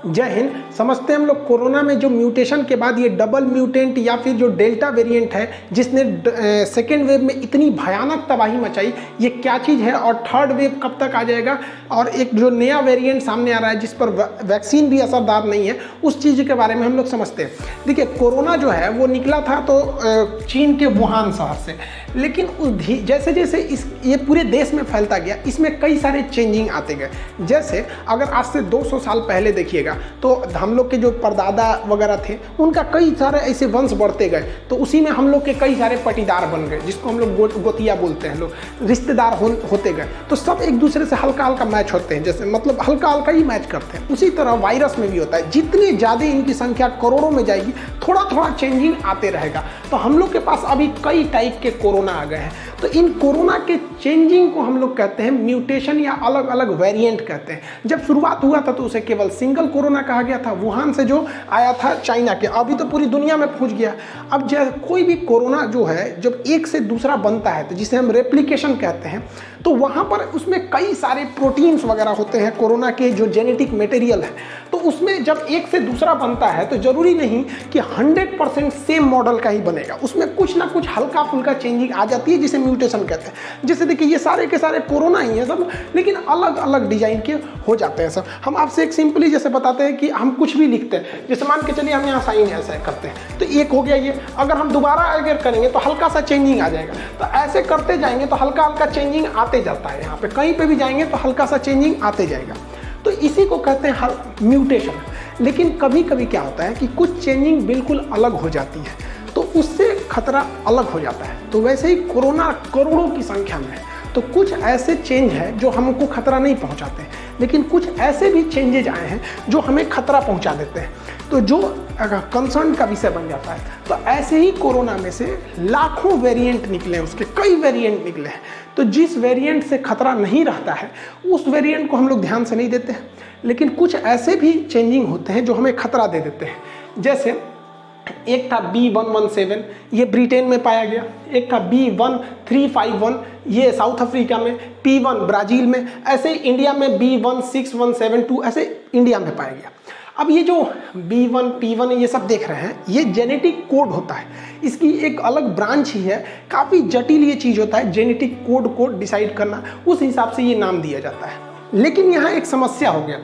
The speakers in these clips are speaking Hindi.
जय हिंद। समझते हैं हम लोग कोरोना में जो म्यूटेशन के बाद ये डबल म्यूटेंट या फिर जो डेल्टा वेरिएंट है जिसने सेकेंड वेव में इतनी भयानक तबाही मचाई, ये क्या चीज़ है और थर्ड वेव कब तक आ जाएगा, और एक जो नया वेरिएंट सामने आ रहा है जिस पर वैक्सीन भी असरदार नहीं है, उस चीज़ के बारे में हम लोग समझते हैं। देखिए, कोरोना जो है वो निकला था तो चीन के वुहान शहर से, लेकिन जैसे जैसे ये पूरे देश में फैलता गया, इसमें कई सारे चेंजिंग आते गए। जैसे अगर आज से 200 साल पहले देखिएगा तो हम लोग के जो परदादा वगैरह थे उनका कई सारे ऐसे वंश बढ़ते गए, तो उसी में हम लोग के कई सारे पटीदार बन गए, जिसको हम लोग गोतिया बोलते हैं, लोग रिश्तेदार होते गए। तो सब एक दूसरे से हल्का हल्का मैच होते हैं, जैसे मतलब हल्का हल्का ही मैच करते हैं। उसी तरह वायरस में भी होता है, जितनी ज़्यादा इनकी संख्या करोड़ों में जाएगी थोड़ा थोड़ा चेंजिंग आते रहेगा। तो हम लोग के पास अभी कई टाइप के कोरोना आ गए हैं। तो इन कोरोना के चेंजिंग को हम लोग कहते हैं म्यूटेशन या अलग अलग वेरिएंट कहते हैं। जब शुरुआत हुआ था तो उसे केवल सिंगल कोरोना कहा गया था, वुहान से जो आया था चाइना के, अभी तो पूरी दुनिया में पहुंच गया। अब कोई भी कोरोना जो है जब एक से दूसरा बनता है तो जिसे हम रेप्लिकेशन कहते हैं, तो वहाँ पर उसमें कई सारे प्रोटीन्स वगैरह होते हैं कोरोना के जो जेनेटिक मटेरियल है। तो उसमें जब एक से दूसरा बनता है तो जरूरी नहीं कि 100% सेम मॉडल का ही बनेगा, उसमें कुछ ना कुछ हल्का फुल्का चेंजिंग आ जाती है जिसे म्यूटेशन कहते हैं। जैसे देखिए, ये सारे के सारे कोरोना ही है सब, लेकिन अलग अलग डिजाइन के हो जाते हैं सब। हम आपसे एक सिंपली जैसे बताते हैं कि हम कुछ भी लिखते हैं, जैसे मान के चलिए हम यहाँ साइन ऐसा करते हैं तो एक हो गया ये, अगर हम दोबारा अगर करेंगे तो हल्का सा चेंजिंग आ जाएगा। तो ऐसे करते जाएंगे तो हल्का हल्का चेंजिंग आते जाता है, यहाँ पे कहीं पे भी जाएंगे तो हल्का सा चेंजिंग आते जाएगा। तो इसी को कहते हैं म्यूटेशन। लेकिन कभी कभी क्या होता है कि कुछ चेंजिंग बिल्कुल अलग हो जाती है, तो उससे खतरा अलग हो जाता है। तो वैसे ही कोरोना करोड़ों की संख्या में है, तो कुछ ऐसे चेंज है जो हमको खतरा नहीं पहुंचाते, लेकिन कुछ ऐसे भी चेंजेज आए हैं जो हमें खतरा पहुंचा देते हैं, तो जो कंसर्न का विषय बन जाता है। तो ऐसे ही कोरोना में से लाखों वेरिएंट निकले हैं, उसके कई वेरिएंट निकले हैं। तो जिस वेरिएंट से खतरा नहीं रहता है उस वेरिएंट को हम लोग ध्यान से नहीं देते हैं, लेकिन कुछ ऐसे भी चेंजिंग होते हैं जो हमें खतरा दे देते हैं। जैसे एक था B117, ये ब्रिटेन में पाया गया। एक था B1351, ये साउथ अफ्रीका में। P1 ब्राज़ील में। ऐसे इंडिया में B16172 ऐसे इंडिया में पाया गया। अब ये जो B1 P1 ये सब देख रहे हैं, ये जेनेटिक कोड होता है, इसकी एक अलग ब्रांच ही है। काफ़ी जटिल ये चीज़ होता है, जेनेटिक कोड को डिसाइड करना, उस हिसाब से ये नाम दिया जाता है। लेकिन यहाँ एक समस्या हो गया,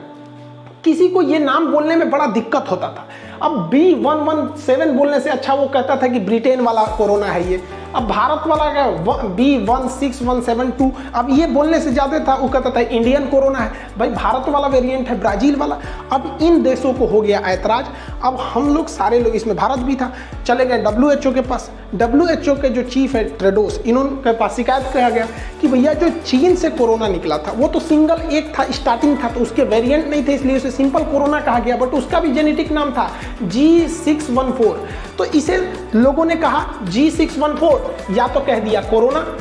किसी को ये नाम बोलने में बड़ा दिक्कत होता था। अब B117 बोलने से अच्छा वो कहता था कि ब्रिटेन वाला कोरोना है ये। अब भारत वाला क्या B16172, अब ये बोलने से ज़्यादा था वो कहता था इंडियन कोरोना है। भाई भारत वाला वेरिएंट है, ब्राज़ील वाला। अब इन देशों को हो गया ऐतराज। अब हम लोग सारे लोग, इसमें भारत भी था, चले गए WHO के पास। WHO के जो चीफ है टेड्रोस, इन्होंने पास शिकायत किया गया कि भैया जो चीन से कोरोना निकला था वो तो सिंगल एक था, स्टार्टिंग था, तो उसके वेरिएंट नहीं थे, इसलिए उसे सिंपल कोरोना कहा गया, बट उसका भी जेनेटिक नाम था G614। तो इसे लोगों ने कहा G614, या तो कह दिया कोरोना।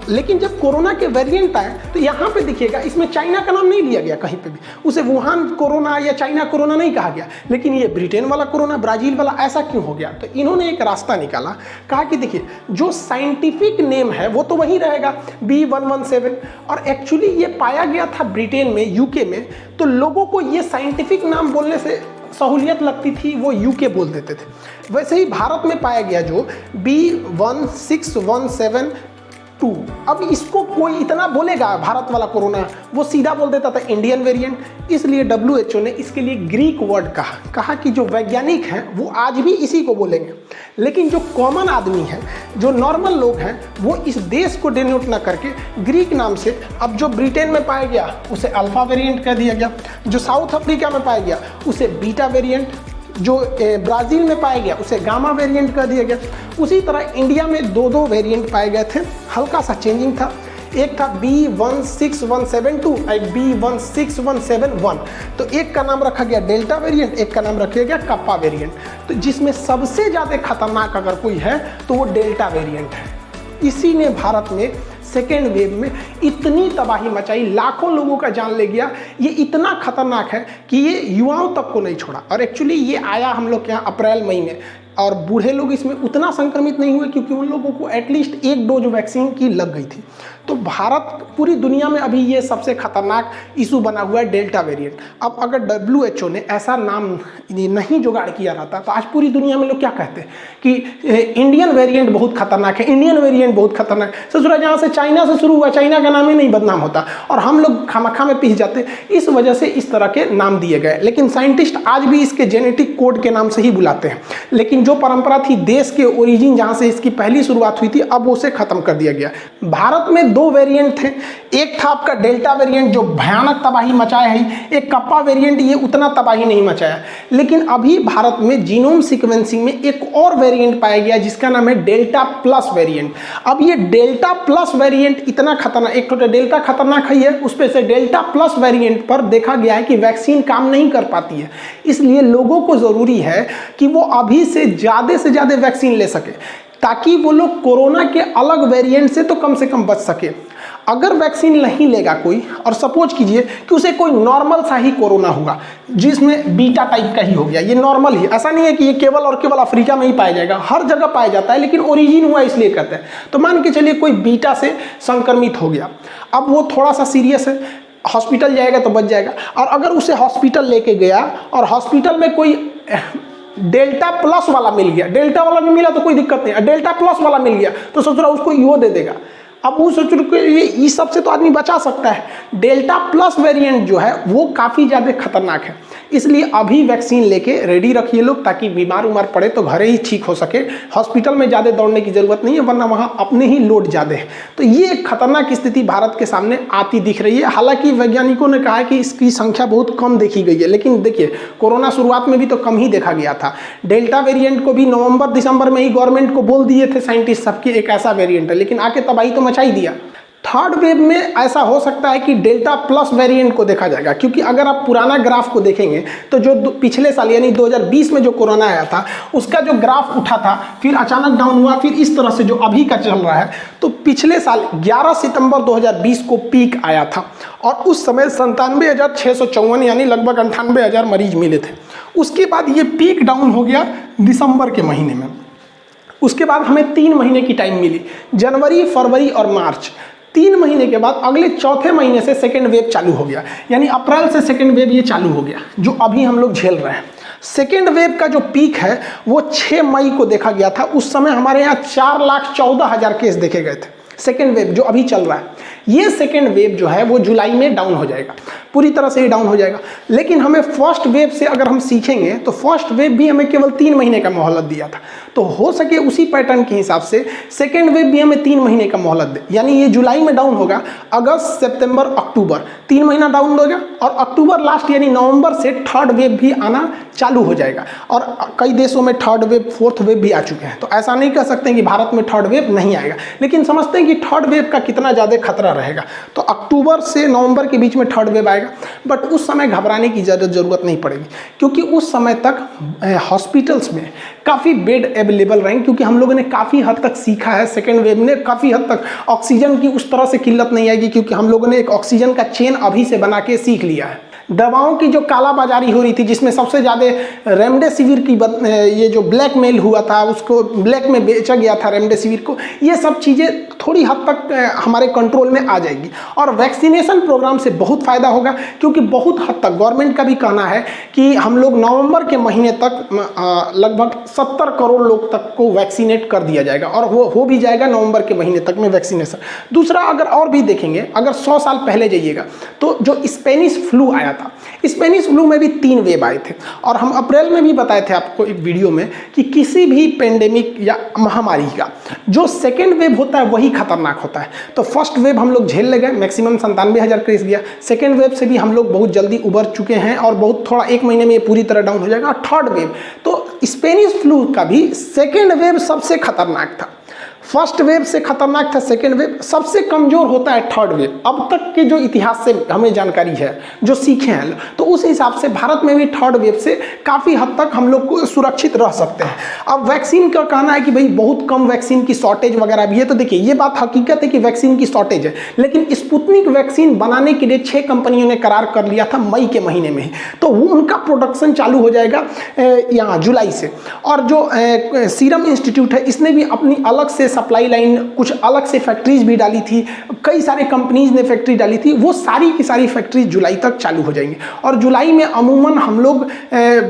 लेकिन जब कोरोना के वेरिएंट आए तो यहाँ पे देखिएगा, इसमें चाइना का नाम नहीं लिया गया कहीं पे भी, उसे वुहान कोरोना या चाइना कोरोना नहीं कहा गया, लेकिन ये ब्रिटेन वाला कोरोना, ब्राज़ील वाला, ऐसा क्यों हो गया? तो इन्होंने एक रास्ता निकाला, कहा कि देखिए जो साइंटिफिक नेम है वो तो वही रहेगा B117, और एक्चुअली ये पाया गया था ब्रिटेन में, UK में। तो लोगों को ये साइंटिफिक नाम बोलने से सहूलियत लगती थी, वो UK बोल देते थे। वैसे ही भारत में पाया गया जो B16172, अब इसको कोई इतना बोलेगा भारत वाला कोरोना, वो सीधा बोल देता था इंडियन वेरिएंट। इसलिए WHO ने इसके लिए ग्रीक वर्ड कहा कि जो वैज्ञानिक हैं वो आज भी इसी को बोलेंगे, लेकिन जो कॉमन आदमी है, जो नॉर्मल लोग हैं, वो इस देश को डिनोट ना करके ग्रीक नाम से, अब जो ब्रिटेन में पाया गया उसे अल्फा वेरिएंट कह दिया गया, जो साउथ अफ्रीका में पाया गया उसे बीटा वेरिएंट, जो ब्राज़ील में पाया गया उसे गामा वेरिएंट कर दिया गया। उसी तरह इंडिया में दो वेरिएंट पाए गए थे, हल्का सा चेंजिंग था। एक था B16172, एक B16171। तो एक का नाम रखा गया डेल्टा वेरिएंट, एक का नाम रखा गया कप्पा वेरिएंट। तो जिसमें सबसे ज़्यादा खतरनाक अगर कोई है तो वो डेल्टा वेरिएंट है। इसी ने भारत में सेकेंड वेव में इतनी तबाही मचाई, लाखों लोगों का जान ले गया। ये इतना खतरनाक है कि ये युवाओं तक को नहीं छोड़ा। और एक्चुअली ये आया हम लोग के यहाँ अप्रैल मई में, और बूढ़े लोग इसमें उतना संक्रमित नहीं हुए क्योंकि उन लोगों को एटलीस्ट एक डोज वैक्सीन की लग गई थी। तो भारत पूरी दुनिया में अभी ये सबसे खतरनाक इशू बना हुआ है डेल्टा वेरिएंट। अब अगर WHO ने ऐसा नाम नहीं जुगाड़ किया रहता तो आज पूरी दुनिया में लोग क्या कहते हैं कि इंडियन वेरिएंट बहुत खतरनाक है, इंडियन वेरिएंट बहुत खतरनाक है। ससुरा जहाँ से चाइना से शुरू हुआ, चाइना का नाम ही नहीं बदनाम होता और हम लोग खामखा में पिस जाते। इस वजह से इस तरह के नाम दिए गए, लेकिन साइंटिस्ट आज भी इसके जेनेटिक कोड के नाम से ही बुलाते हैं। लेकिन जो परंपरा थी देश के ओरिजिन जहाँ से इसकी पहली शुरुआत हुई थी, अब उसे खत्म कर दिया गया। भारत में 2 वेरिएंट थे, एक था आपका डेल्टा वेरिएंट जो भयानक तबाही मचाया है, एक कप्पा वेरिएंट, ये उतना तबाही नहीं मचाया। लेकिन अभी भारत में जीनोम सीक्वेंसिंग में एक और वेरिएंट पाया गया जिसका नाम है डेल्टा प्लस वेरिएंट। अब ये डेल्टा प्लस वेरिएंट इतना खतरनाक, एक तो डेल्टा खतरनाक है, उस पर से डेल्टा प्लस वेरिएंट पर देखा गया है कि वैक्सीन काम नहीं कर पाती है। इसलिए लोगों को जरूरी है कि वो अभी से ज़्यादा वैक्सीन ले सके ताकि वो लोग कोरोना के अलग वेरिएंट से तो कम बच सके। अगर वैक्सीन नहीं लेगा कोई, और सपोज कीजिए कि उसे कोई नॉर्मल सा ही कोरोना हुआ जिसमें बीटा टाइप का ही हो गया, ये नॉर्मल ही, ऐसा नहीं है कि ये केवल और केवल अफ्रीका में ही पाया जाएगा, हर जगह पाया जाता है, लेकिन ओरिजिन हुआ इसलिए कहते हैं। तो मान के चलिए कोई बीटा से संक्रमित हो गया, अब वो थोड़ा सा सीरियस है, हॉस्पिटल जाएगा तो बच जाएगा। और अगर उसे हॉस्पिटल लेके गया और हॉस्पिटल में कोई डेल्टा प्लस वाला मिल गया, डेल्टा वाला नहीं मिला तो कोई दिक्कत नहीं, डेल्टा प्लस वाला मिल गया तो सोच रहा उसको ईओ दे देगा। अब वो सोच रहे ये इस सब से तो आदमी बचा सकता है। डेल्टा प्लस वेरिएंट जो है वो काफ़ी ज़्यादा खतरनाक है, इसलिए अभी वैक्सीन लेके रेडी रखिए लोग, ताकि बीमार उमार पड़े तो घर ही ठीक हो सके। हॉस्पिटल में ज़्यादा दौड़ने की ज़रूरत नहीं है, वरना वहाँ अपने ही लोड ज़्यादा है। तो ये एक खतरनाक स्थिति भारत के सामने आती दिख रही है। हालांकि वैज्ञानिकों ने कहा है कि इसकी संख्या बहुत कम देखी गई है, लेकिन देखिए कोरोना शुरुआत में भी तो कम ही देखा गया था। डेल्टा वेरिएंट को भी नवंबर दिसंबर में ही गवर्नमेंट को बोल दिए थे साइंटिस्ट सबकी एक ऐसा वेरिएंट है, लेकिन आके तबाही तो मचा ही दिया। थर्ड वेव में ऐसा हो सकता है कि डेल्टा प्लस वेरिएंट को देखा जाएगा, क्योंकि अगर आप पुराना ग्राफ को देखेंगे तो जो पिछले साल यानी 2020 में जो कोरोना आया था उसका जो ग्राफ उठा था फिर अचानक डाउन हुआ, फिर इस तरह से जो अभी का चल रहा है, तो पिछले साल 11 सितंबर 2020 को पीक आया था और उस समय 97,654 यानी लगभग 98,000 मरीज मिले थे। उसके बाद ये पीक डाउन हो गया दिसंबर के महीने में। उसके बाद हमें 3 महीने की टाइम मिली, जनवरी, फरवरी और मार्च। 3 महीने के बाद अगले चौथे महीने से सेकेंड वेव चालू हो गया, यानी अप्रैल से सेकेंड वेव ये चालू हो गया जो अभी हम लोग झेल रहे हैं। सेकेंड वेव का जो पीक है वो 6 मई को देखा गया था। उस समय हमारे यहाँ 4,14,000 केस देखे गए थे। सेकेंड वेव जो अभी चल रहा है, ये सेकेंड वेव जो है वो जुलाई में डाउन हो जाएगा, पूरी तरह से ही डाउन हो जाएगा। लेकिन हमें फर्स्ट वेव से अगर हम सीखेंगे तो फर्स्ट वेव भी हमें केवल 3 महीने का मोहलत दिया था, तो हो सके उसी पैटर्न के हिसाब से सेकेंड वेव भी हमें 3 महीने का मोहलत दे। यानी ये जुलाई में डाउन होगा, अगस्त, सितंबर, अक्टूबर 3 महीना डाउन होगा और अक्टूबर लास्ट यानी नवंबर से थर्ड वेव भी आना चालू हो जाएगा। और कई देशों में थर्ड वेव, फोर्थ वेव भी आ चुके हैं, तो ऐसा नहीं कह सकते कि भारत में थर्ड वेव नहीं आएगा, लेकिन समझते हैं कि थर्ड वेव का कितना ज़्यादा खतरा रहेगा। तो अक्टूबर से नवंबर के बीच में थर्ड वेव आएगा, बट उस समय घबराने की ज़रूरत नहीं पड़ेगी, क्योंकि उस समय तक हॉस्पिटल्स में काफ़ी बेड अवेलेबल रहेंगे, क्योंकि हम लोगों ने काफ़ी हद तक सीखा है। सेकेंड वेव ने काफ़ी हद तक ऑक्सीजन की उस तरह से किल्लत नहीं आएगी, क्योंकि हम लोगों ने एक ऑक्सीजन का चेन अभी से बना के सीख लिया है। दवाओं की जो कालाबाजारी हो रही थी, जिसमें सबसे ज़्यादा रेमडेसिविर की ये जो ब्लैक मेल हुआ था, उसको ब्लैक में बेचा गया था रेमडेसिविर को, ये सब चीज़ें थोड़ी हद तक हमारे कंट्रोल में आ जाएगी। और वैक्सीनेशन प्रोग्राम से बहुत फ़ायदा होगा, क्योंकि बहुत हद तक गवर्नमेंट का भी कहना है कि हम लोग नवंबर के महीने तक लगभग 70 करोड़ लोग तक को वैक्सीनेट कर दिया जाएगा, और वो हो भी जाएगा नवंबर के महीने तक में वैक्सीनेशन। दूसरा, अगर और भी देखेंगे, अगर 100 साल पहले जाइएगा तो जो स्पेनिश फ्लू आया था, स्पेनिश फ्लू में भी 3 वेव आए थे, और हम अप्रैल में भी बताए थे आपको एक वीडियो में कि किसी भी पेंडेमिक या महामारी का जो सेकेंड वेव होता है वही खतरनाक होता है। तो फर्स्ट वेव हम लोग झेल ले गए, मैक्सिमम 97,000 केस गया। सेकेंड वेव से भी हम लोग बहुत जल्दी उबर चुके हैं, और बहुत थोड़ा 1 महीने में ये पूरी तरह डाउन हो जाएगा। थर्ड वेव, तो स्पेनिश फ्लू का भी सेकेंड वेव सबसे खतरनाक था। फर्स्ट वेव से खतरनाक था सेकेंड वेव, सबसे कमजोर होता है थर्ड वेव। अब तक के जो इतिहास से हमें जानकारी है, जो सीखे हैं, तो उस हिसाब से भारत में भी थर्ड वेव से काफ़ी हद तक हम लोग को सुरक्षित रह सकते हैं। अब वैक्सीन का कहना है कि भाई बहुत कम वैक्सीन की शॉर्टेज वगैरह भी है, तो देखिए ये बात हकीकत है कि वैक्सीन की शॉर्टेज है, लेकिन स्पुतनिक वैक्सीन बनाने के लिए 6 कंपनियों ने करार कर लिया था मई के महीने में ही, तो उनका प्रोडक्शन चालू हो जाएगा यहाँ जुलाई से। और जो सीरम इंस्टीट्यूट है, इसने भी अपनी अलग से सप्लाई लाइन, कुछ अलग से फैक्ट्रीज भी डाली थी, कई सारे कंपनीज ने फैक्ट्री डाली थी, वो सारी की सारी फैक्ट्रीज जुलाई तक चालू हो जाएंगी। और जुलाई में अमूमन हम लोग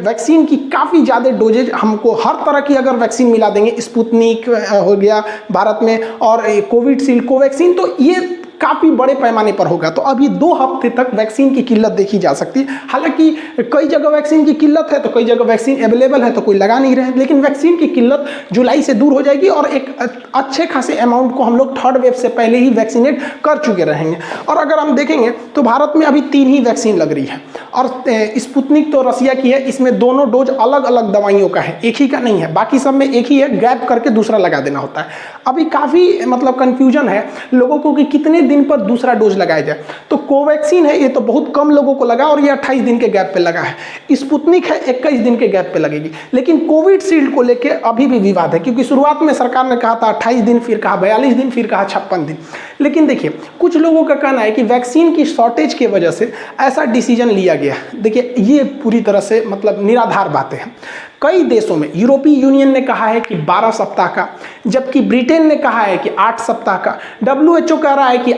वैक्सीन की काफ़ी ज़्यादा डोजेज, हमको हर तरह की अगर वैक्सीन मिला देंगे, स्पुतनिक हो गया भारत में, और कोविशील्ड, कोवैक्सीन, तो ये काफ़ी बड़े पैमाने पर होगा। तो अभी 2 हफ्ते तक वैक्सीन की किल्लत देखी जा सकती है। हालांकि कई जगह वैक्सीन की किल्लत है, तो कई जगह वैक्सीन अवेलेबल है, तो कोई लगा नहीं रहे हैं, लेकिन वैक्सीन की किल्लत जुलाई से दूर हो जाएगी और एक अच्छे खासे अमाउंट को हम लोग थर्ड वेव से पहले ही वैक्सीनेट कर चुके रहेंगे। और अगर हम देखेंगे तो भारत में अभी 3 ही वैक्सीन लग रही है, और स्पुतनिक तो रसिया की है, इसमें दोनों डोज अलग अलग दवाइयों का है, एक ही का नहीं है। बाकी सब में एक ही है, गैप करके दूसरा लगा देना होता है। अभी काफ़ी मतलब कन्फ्यूजन है लोगों को कि कितने दिन पर दूसरा डोज लगाया जाए। तो कोवैक्सीन है, ये तो बहुत कम लोगों को लगा और ये 28 दिन के गैप पे लगा है। स्पुतनिक है, 21 दिन के गैप पे लगेगी। लेकिन कोविशील्ड को लेके अभी भी विवाद है, क्योंकि शुरुआत में सरकार ने कहा था 28 दिन, फिर कहा 42 दिन, फिर कहा 56 दिन। लेकिन देखिए, कुछ लोगों का कहना है कि वैक्सीन की शॉर्टेज की वजह से ऐसा डिसीजन लिया गया। देखिए, ये पूरी तरह से मतलब निराधार बातें हैं। कई देशों में, यूरोपीय यूनियन ने कहा है कि 12 सप्ताह का, जबकि ब्रिटेन ने कहा है कि 8 सप्ताह का, WHO कह रहा है कि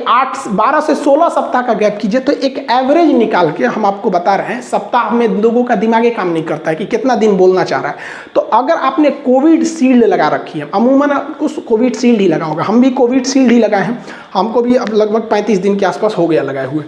12 से 16 सप्ताह का गैप कीजिए। तो एक एवरेज निकाल के हम आपको बता रहे हैं, सप्ताह में लोगों का दिमाग काम नहीं करता है कि कितना दिन बोलना चाह रहा है। तो अगर आपने कोविशील्ड लगा रखी है, अमूमन आपको कोविशील्ड ही लगा होगा, हम भी कोविशील्ड ही लगाए हैं, हमको भी अब लगभग 35 दिन के आसपास हो गया लगाए हुए।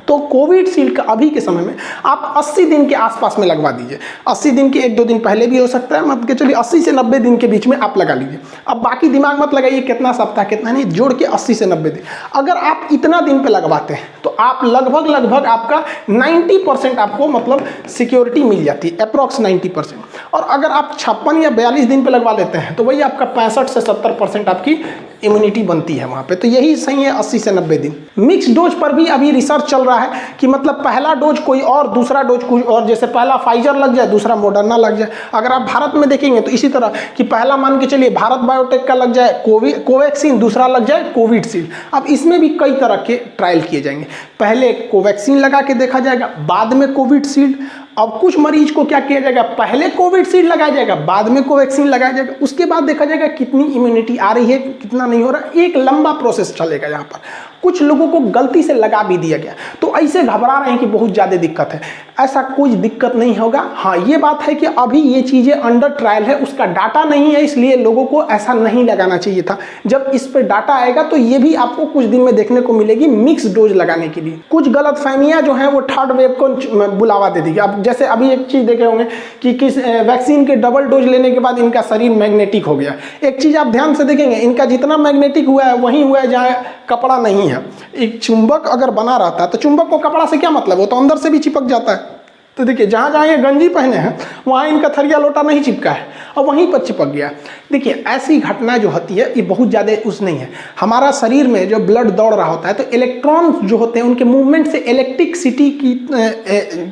तो कोविशील्ड का अभी के समय में आप 80 दिन के आसपास में लगवा दीजिए। 80 दिन के 1-2 दिन पहले भी हो सकता है, मतलब चलिए 80 से 90 दिन के बीच में आप लगा लीजिए। अब बाकी दिमाग मत लगाइए कितना सप्ताह कितना नहीं, जोड़ के 80 से 90 दिन। अगर आप इतना दिन पे लगवाते हैं तो आप लगभग आपका 90% आपको मतलब सिक्योरिटी मिल जाती है, अप्रॉक्स 90%। और अगर आप 56 या 42 दिन पे लगवा लेते हैं तो वही आपका 65 से 70% आपकी इम्यूनिटी बनती है वहाँ पे। तो यही सही है 80 से 90 दिन। मिक्स डोज पर भी अभी रिसर्च चल रहा है कि मतलब पहला डोज कोई और, दूसरा डोज कोई और, जैसे पहला फाइजर लग जाए, दूसरा मॉडर्ना लग जाए। अगर आप भारत में देखेंगे तो इसी तरह कि पहला मान के चलिए भारत बायोटेक का लग जाए कोवैक्सीन, दूसरा लग जाए कोविशील्ड। अब इसमें भी कई तरह के ट्रायल किए जाएंगे। पहले कोवैक्सीन लगा के देखा जाएगा, बाद में कोविशील्ड। अब कुछ मरीज को क्या किया जाएगा, पहले कोविशील्ड लगाया जाएगा, बाद में कोवैक्सीन लगाया जाएगा, उसके बाद देखा जाएगा कितनी इम्यूनिटी आ रही है, कितना नहीं हो रहा। एक लंबा प्रोसेस चलेगा यहाँ पर। कुछ लोगों को गलती से लगा भी दिया गया तो ऐसे घबरा रहे हैं कि बहुत ज़्यादा दिक्कत है। ऐसा कोई दिक्कत नहीं होगा। हाँ, ये बात है कि अभी ये चीज़ें अंडर ट्रायल है, उसका डाटा नहीं है, इसलिए लोगों को ऐसा नहीं लगाना चाहिए था। जब इस पर डाटा आएगा तो ये भी आपको कुछ दिन में देखने को मिलेगी मिक्स डोज लगाने के लिए। कुछ गलतफहमियां जो हैं वो थर्ड वेव को बुलावा दे देगी। अब जैसे अभी एक चीज़ देखे होंगे कि किस वैक्सीन के डबल डोज लेने के बाद इनका शरीर मैग्नेटिक हो गया। एक चीज़ आप ध्यान से देखेंगे, इनका जितना मैग्नेटिक हुआ है वहीं हुआ है जहाँ कपड़ा नहीं है। एक चुंबक अगर बना रहता है तो चुंबक को कपड़ा से क्या मतलब, वो तो अंदर से भी चिपक जाता है। तो देखिए, जहाँ जहाँ ये गंजी पहने हैं वहाँ इनका थरिया लोटा नहीं चिपका है और वहीं पर चिपक गया। देखिए, ऐसी घटना जो होती है ये बहुत ज़्यादा उस नहीं है। हमारा शरीर में जो ब्लड दौड़ रहा होता है तो इलेक्ट्रॉन जो होते हैं उनके मूवमेंट से इलेक्ट्रिसिटी की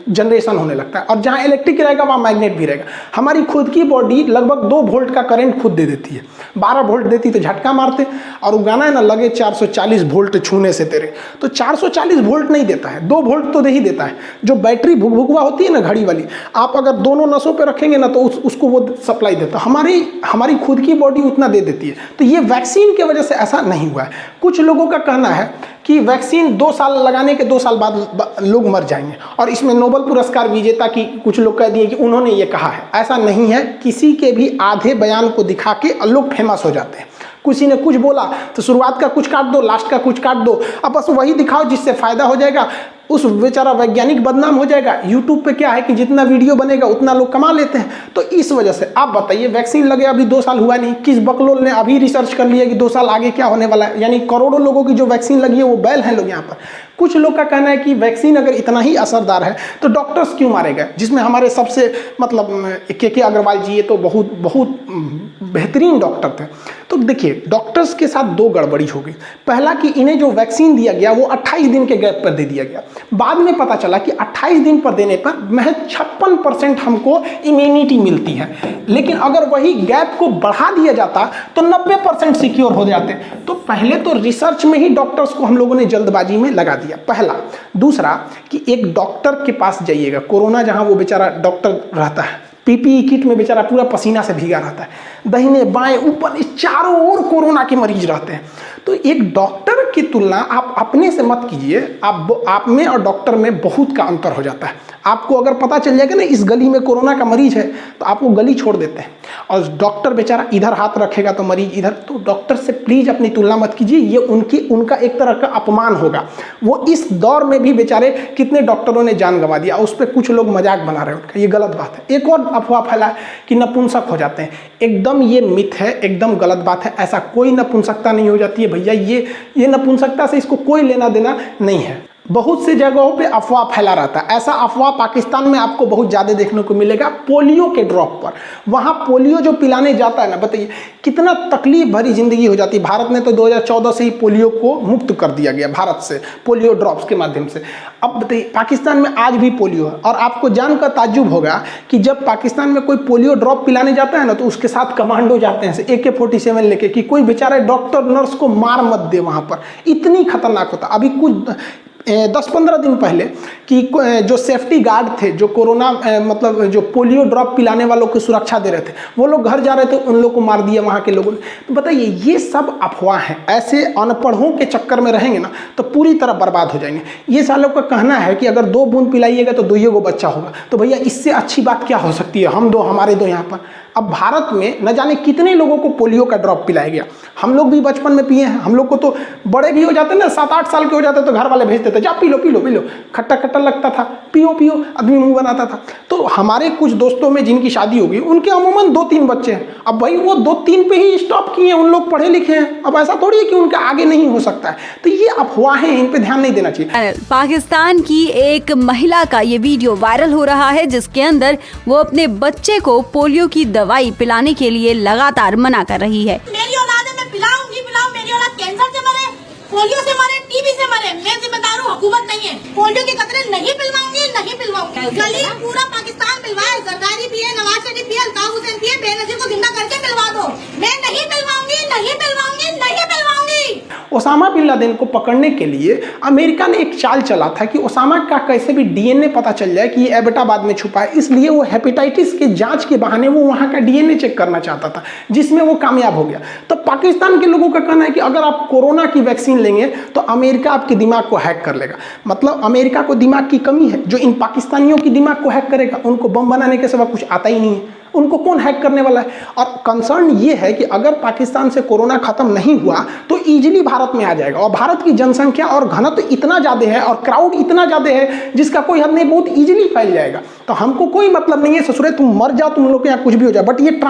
जनरेशन होने लगता है, और जहाँ इलेक्ट्रिक रहेगा वहाँ मैग्नेट भी रहेगा। हमारी खुद की बॉडी लगभग 2 वोल्ट का करंट खुद दे देती है। 12 वोल्ट देती तो झटका मारते, और वो गाना है ना, लगे 440 वोल्ट छूने से तेरे, तो 440 वोल्ट नहीं देता है, 2 वोल्ट तो दे ही देता है। जो बैटरी भुकभुकवा होती है ना घड़ी वाली, आप अगर दोनों नसों पे रखेंगे ना तो उसको वो सप्लाई देता है। हमारी खुद की बॉडी उतना दे देती है। तो ये वैक्सीन की वजह से ऐसा नहीं हुआ है। कुछ लोगों का कहना है कि वैक्सीन 2 साल लगाने के 2 साल बाद लोग मर जाएंगे, और इसमें नोबेल पुरस्कार विजेता की कुछ लोग कह दिए कि उन्होंने ये कहा है। ऐसा नहीं है, किसी के भी आधे बयान को दिखा के लोग फेमस हो जाते हैं। किसी ने कुछ बोला तो शुरुआत का कुछ काट दो, लास्ट का कुछ काट दो, अब बस वही दिखाओ जिससे फायदा हो जाएगा। उस बेचारा वैज्ञानिक बदनाम हो जाएगा। यूट्यूब पे क्या है कि जितना वीडियो बनेगा उतना लोग कमा लेते हैं। तो इस वजह से आप बताइए, वैक्सीन लगे अभी 2 साल हुआ नहीं, किस बकलोल ने अभी रिसर्च कर लिया कि 2 साल आगे क्या होने वाला है। यानी करोड़ों लोगों की जो वैक्सीन लगी है वो बैल हैं लोग यहाँ पर। कुछ लोग का कहना है कि वैक्सीन अगर इतना ही असरदार है तो डॉक्टर्स क्यों मारे गए, जिसमें हमारे सबसे मतलब के अग्रवाल जी, ये तो बहुत बेहतरीन डॉक्टर थे। तो देखिए डॉक्टर्स के साथ दो गड़बड़ी हो गई। पहला कि इन्हें जो वैक्सीन दिया गया वो 28 दिन के गैप पर दे दिया गया। बाद में पता चला कि 28 दिन पर देने पर महज 56% हमको इम्यूनिटी मिलती है, लेकिन अगर वही गैप को बढ़ा दिया जाता तो 90% सिक्योर हो जाते। तो पहले तो रिसर्च में ही डॉक्टर्स को हम लोगों ने जल्दबाजी में लगा दिया, पहला। दूसरा कि एक डॉक्टर के पास जाइएगा, कोरोना जहां वो बेचारा डॉक्टर रहता है, पीपीई किट में बेचारा पूरा पसीना से भीगा रहता है, दाहिने बाएं ऊपर चारों ओर कोरोना के मरीज रहते हैं। तो एक डॉक्टर की तुलना आप अपने से मत कीजिए, आप में और डॉक्टर में बहुत का अंतर हो जाता है। आपको अगर पता चल जाएगा ना इस गली में कोरोना का मरीज है तो आप वो गली छोड़ देते हैं, और डॉक्टर बेचारा इधर हाथ रखेगा तो मरीज इधर। तो डॉक्टर से प्लीज अपनी तुलना मत कीजिए, ये उनका एक तरह का अपमान होगा। वो इस दौर में भी बेचारे कितने डॉक्टरों ने जान गंवा दिया, उस पर कुछ लोग मजाक बना रहे हैं उनका, ये गलत बात है। एक और अफवाह फैला है कि नपुंसक हो जाते हैं, एकदम ये मिथ है, एकदम गलत बात है। ऐसा कोई नपुंसकता नहीं हो जाती है भैया, ये नपुंसकता से इसको कोई लेना देना नहीं है। बहुत सी जगहों पे अफवाह फैला रहता है। ऐसा अफवाह पाकिस्तान में आपको बहुत ज़्यादा देखने को मिलेगा पोलियो के ड्रॉप पर। वहाँ पोलियो जो पिलाने जाता है ना, बताइए कितना तकलीफ भरी जिंदगी हो जाती है। भारत ने तो 2014 से ही पोलियो को मुक्त कर दिया गया, भारत से पोलियो ड्रॉप्स के माध्यम से। अब बताइए पाकिस्तान में आज भी पोलियो है, और आपको जानकर ताज्जुब होगा कि जब पाकिस्तान में कोई पोलियो ड्रॉप पिलाने जाता है ना तो उसके साथ कमांडो जाते हैं AK-47 लेके, कि कोई बेचारे डॉक्टर नर्स को मार मत दे वहाँ पर, इतनी खतरनाक होता। अभी कुछ 10-15 दिन पहले कि जो सेफ्टी गार्ड थे, जो कोरोना मतलब जो पोलियो ड्रॉप पिलाने वालों को सुरक्षा दे रहे थे, वो लोग घर जा रहे थे, उन लोग को मार दिया वहाँ के लोगों ने। तो बताइए ये सब अफवाह हैं। ऐसे अनपढ़ों के चक्कर में रहेंगे ना तो पूरी तरह बर्बाद हो जाएंगे। ये सालों का कहना है कि अगर 2 बूंद पिलाइएगा तो 2 को बच्चा होगा। तो भैया इससे अच्छी बात क्या हो सकती है, हम 2 हमारे 2 यहाँ पर। अब भारत में न जाने कितने लोगों को पोलियो का ड्रॉप पिलाया गया। हम लोग भी बचपन में पिए हैं, हम लोग को तो बड़े भी हो जाते ना, 7-8 साल के हो जाते तो घर वाले भेजते थे, जा P low P low P low, खट्टा खट्टा लगता था, पियो पियो, आदमी मुंह बनाता था। तो हमारे कुछ दोस्तों में जिनकी शादी हो गई उनके अमूमन 2-3 बच्चे हैं। अब भाई वो 2-3 पे ही स्टॉप किए हैं, उन लोग पढ़े लिखे हैं। अब ऐसा थोड़ी है कि उनका आगे नहीं हो सकता है। तो ये अफवाहें, इन पे ध्यान नहीं देना चाहिए। पाकिस्तान की एक महिला का ये वीडियो वायरल हो रहा है जिसके अंदर वो अपने बच्चे को पोलियो की दवाई पिलाने के लिए लगातार मना कर रही है। मेरी औलाद है, मैं पिलाऊं नहीं पिलाऊं, मेरी औलाद कैंसर से मरे, पोलियो से मरे, टीबी से मरे, मैं जिम्मेदार हूँ, हुकूमत नहीं है। पोलियो के कतरे नहीं पिलवाऊंगी, नहीं पिलवाऊंगी। गली पूरा पाकिस्तान पिलवाए, सरकारी पिए, नवाज शरीफ पिए, अल्ताफ हुसैन पिए, बेनजीर को जिंदा करके पिलवा दो। मैं नहीं पिलवाऊंगी, नहीं पिलवाऊंगी, नहीं पिलवाऊंगी। ओसामा बिन लादेन को पकड़ने के लिए अमेरिका ने एक चाल चला था कि ओसामा का कैसे भी DNA पता चल जाए कि ये एबटाबाद में छुपा है। इसलिए वो हेपेटाइटिस के जांच के बहाने वो वहाँ का DNA चेक करना चाहता था, जिसमें वो कामयाब हो गया। तो पाकिस्तान के लोगों का कहना है कि अगर आप कोरोना की वैक्सीन लेंगे तो अमेरिका आपके दिमाग को हैक कर लेगा। मतलब अमेरिका को दिमाग की कमी है, जो इन पाकिस्तानियों की दिमाग को हैक करेगा। उनको बम बनाने के सिवा कुछ आता ही नहीं है, उनको कौन हैक करने वाला है। और कंसर्न ये है कि अगर पाकिस्तान से कोरोना खत्म नहीं हुआ तो इजीली भारत में आ जाएगा। और भारत की जनसंख्या और घनत्व इतना ज़्यादा है और क्राउड इतना ज़्यादा है जिसका कोई हद नहीं, बहुत इजीली फैल जाएगा। तो हमको कोई मतलब नहीं है ससुरे तुम मर जाओ, तुम लोग के यहाँ कुछ भी हो जाए, बट ये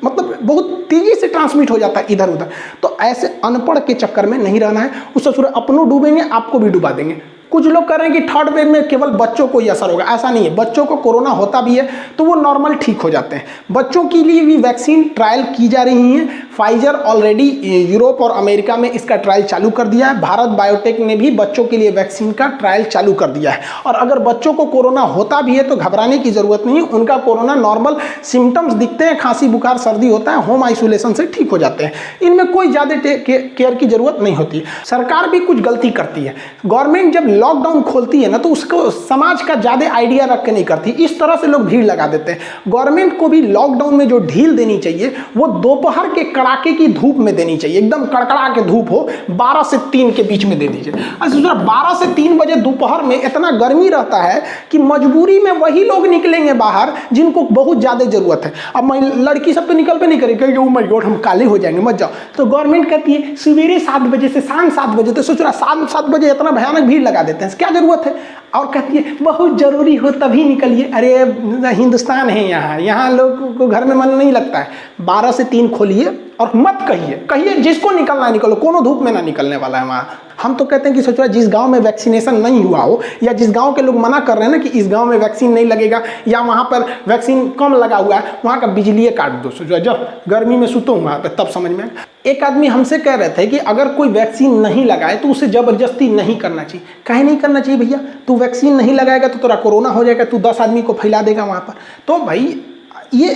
मतलब बहुत तेजी से ट्रांसमिट हो जाता है इधर उधर। तो ऐसे अनपढ़ के चक्कर में नहीं रहना है। उस ससुरे अपनों डूबेंगे, आपको भी डुबा देंगे। कुछ लोग कह रहे हैं कि 3rd वेव में केवल बच्चों को ही असर होगा, ऐसा नहीं है। बच्चों को कोरोना होता भी है तो वो नॉर्मल ठीक हो जाते हैं। बच्चों के लिए भी वैक्सीन ट्रायल की जा रही हैं। फाइजर ऑलरेडी यूरोप और अमेरिका में इसका ट्रायल चालू कर दिया है। भारत बायोटेक ने भी बच्चों के लिए वैक्सीन का ट्रायल चालू कर दिया है। और अगर बच्चों को कोरोना होता भी है तो घबराने की जरूरत नहीं है। उनका कोरोना नॉर्मल सिम्टम्स दिखते हैं, खांसी बुखार सर्दी होता है, होम आइसोलेशन से ठीक हो जाते हैं। इनमें कोई ज़्यादा केयर की जरूरत नहीं होती। सरकार भी कुछ गलती करती है। गवर्नमेंट जब लॉकडाउन खोलती है ना तो उसको समाज का ज़्यादा आइडिया रख के नहीं करती, इस तरह से लोग भीड़ लगा देते हैं। गवर्नमेंट को भी लॉकडाउन में जो ढील देनी चाहिए वो दोपहर के कड़ाके की धूप में देनी चाहिए। एकदम कड़कड़ा के धूप हो, 12 से 3 के बीच में दे दीजिए। अच्छा 12 से 3 बजे दोपहर में इतना गर्मी रहता है कि मजबूरी में वही लोग निकलेंगे बाहर जिनको बहुत ज़्यादा जरूरत है। अब लड़की सब तो निकल पे नहीं करेगी, ओ माय गॉड हम काले हो जाएंगे, मत जाओ। तो गवर्नमेंट कहती है सवेरे 7 बजे से शाम 7 बजे, तो सोच रहा 7 बजे इतना भयानक भीड़ लगा देते हैं, क्या जरूरत है। और कहती है बहुत जरूरी हो तभी निकलिए। अरे हिंदुस्तान है, यहाँ लोग को घर में मन नहीं लगता है। 12 से 3 खोलिए और मत कहिए जिसको निकलना है निकलो, कोनो धूप में ना निकलने वाला है वहाँ। हम तो कहते हैं कि सोचो जिस गांव में वैक्सीनेशन नहीं हुआ हो, या जिस गांव के लोग मना कर रहे हैं ना कि इस गांव में वैक्सीन नहीं लगेगा, या वहाँ पर वैक्सीन कम लगा हुआ है, वहाँ का बिजली काट दो। सोचो जब गर्मी में सुतो वहाँ पर, तब समझ में। एक आदमी हमसे कह रहे थे कि अगर कोई वैक्सीन नहीं लगाए तो उसे जबरदस्ती नहीं करना चाहिए। काहे नहीं करना चाहिए भैया? तू वैक्सीन नहीं लगाएगा तो तेरा कोरोना हो जाएगा, तू 10 आदमी को फैला देगा वहाँ पर। तो भाई ये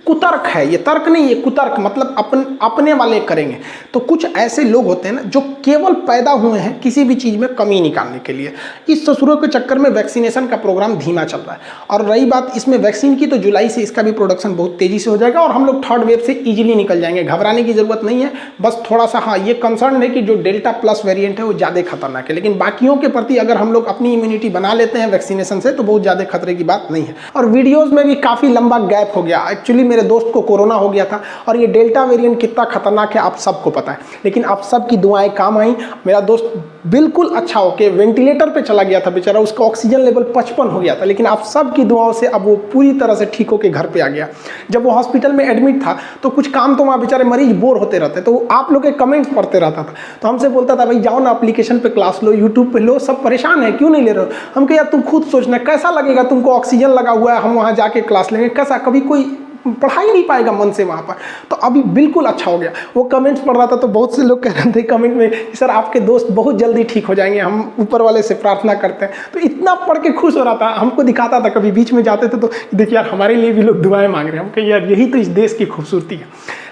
कुतर्क है, ये तर्क नहीं, ये कुतर्क, मतलब अपने वाले करेंगे। तो कुछ ऐसे लोग होते हैं ना जो केवल पैदा हुए हैं किसी भी चीज़ में कमी निकालने के लिए। इस ससुरों के चक्कर में वैक्सीनेशन का प्रोग्राम धीमा चल रहा है। और रही बात इसमें वैक्सीन की, तो जुलाई से इसका भी प्रोडक्शन बहुत तेज़ी से हो जाएगा और हम लोग थर्ड वेव से ईजिली निकल जाएंगे। घबराने की ज़रूरत नहीं है। बस थोड़ा सा हाँ ये कंसर्न है कि जो डेल्टा प्लस वेरिएंट है वो ज़्यादा खतरनाक है, लेकिन बाकियों के प्रति अगर हम लोग अपनी इम्यूनिटी बना लेते हैं वैक्सीनेशन से तो बहुत ज़्यादा खतरे की बात नहीं है। और वीडियोज़ में भी काफ़ी लंबा गैप हो गया। एक्चुअली मेरे दोस्त को कोरोना हो गया था और ये डेल्टा वेरिएंट कितना खतरनाक है आप सबको पता है, लेकिन आप सबकी दुआएं काम आई। मेरा दोस्त बिल्कुल अच्छा होके वेंटिलेटर पे चला गया था बेचारा, उसका ऑक्सीजन लेवल 55 हो गया था, लेकिन आप सबकी दुआओं से अब वो पूरी तरह से ठीक होके घर पे आ गया। जब वो हॉस्पिटल में एडमिट था तो कुछ काम तो वहाँ बेचारे मरीज बोर होते रहते, तो आप लोग के कमेंट्स पढ़ते रहता था, तो हमसे बोलता था भाई जाओ ना एप्लीकेशन पे क्लास लो, यूट्यूब पे लो, सब परेशान है क्यों नहीं ले रहे हो। हम कहे यार तुम खुद सोचना कैसा लगेगा, तुमको ऑक्सीजन लगा हुआ है, हम वहाँ जाके क्लास लेंगे, कैसा, कभी कोई पढ़ा ही नहीं पाएगा मन से वहाँ पर। तो अभी बिल्कुल अच्छा हो गया। वो कमेंट्स पढ़ रहा था तो बहुत से लोग कह रहे थे कमेंट में सर आपके दोस्त बहुत जल्दी ठीक हो जाएंगे, हम ऊपर वाले से प्रार्थना करते हैं। तो इतना पढ़ के खुश हो रहा था, हमको दिखाता था, कभी बीच में जाते थे तो देखिए यार हमारे लिए भी लोग दुआएं मांग रहे हैं। हम कहिए यार यही तो इस देश की खूबसूरती है।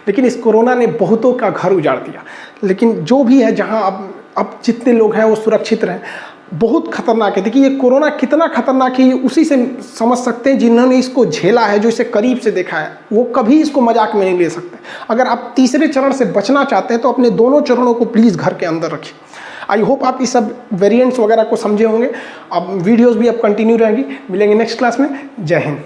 लेकिन इस कोरोना ने बहुतों का घर उजाड़ दिया, लेकिन जो भी है जहाँ अब जितने लोग हैं वो सुरक्षित रहें। बहुत खतरनाक है। देखिए ये कोरोना कितना खतरनाक है ये उसी से समझ सकते हैं जिन्होंने इसको झेला है, जो इसे करीब से देखा है। वो कभी इसको मजाक में नहीं ले सकते। अगर आप तीसरे चरण से बचना चाहते हैं तो अपने दोनों चरणों को प्लीज़ घर के अंदर रखिए। आई होप आप इस सब वेरिएंट्स वगैरह को समझे होंगे। अब वीडियोस भी अब कंटिन्यू रहेंगी। मिलेंगे नेक्स्ट क्लास में। जय हिंद।